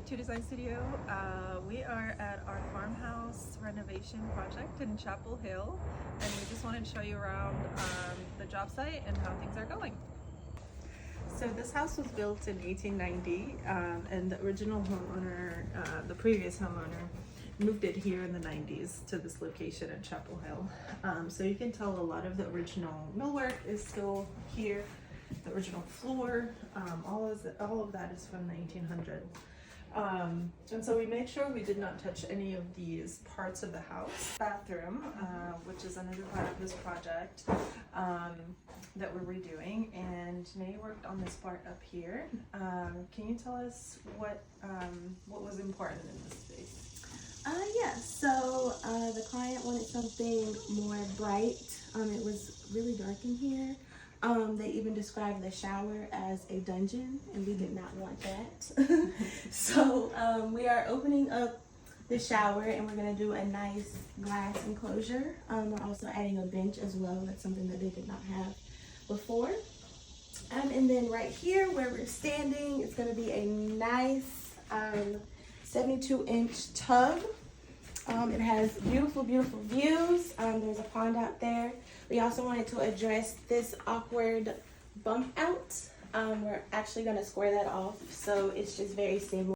TEW Design Studio. We are at our farmhouse renovation project in Chapel Hill, and we just wanted to show you around the job site and how things are going. So this house was built in 1890, and the original homeowner, the previous homeowner, moved it here in the 90s to this location at Chapel Hill. So you can tell a lot of the original millwork is still here. The original floor, all of that is from the 1800s. And so we made sure we did not touch any of these parts of the house. Bathroom, which is another part of this project that we're redoing, and May worked on this part up here. Can you tell us what was important in this space? Yes, so the client wanted something more bright. It was really dark in here. They even described the shower as a dungeon, and we did not want that. So we are opening up the shower, and we're going to do a nice glass enclosure. We're also adding a bench as well. That's something that they did not have before. And then right here where we're standing, it's going to be a nice 72-inch tub. It has beautiful views. There's a pond out there. We also wanted to address this awkward bump out. We're actually going to square that off, so it's just very seamless.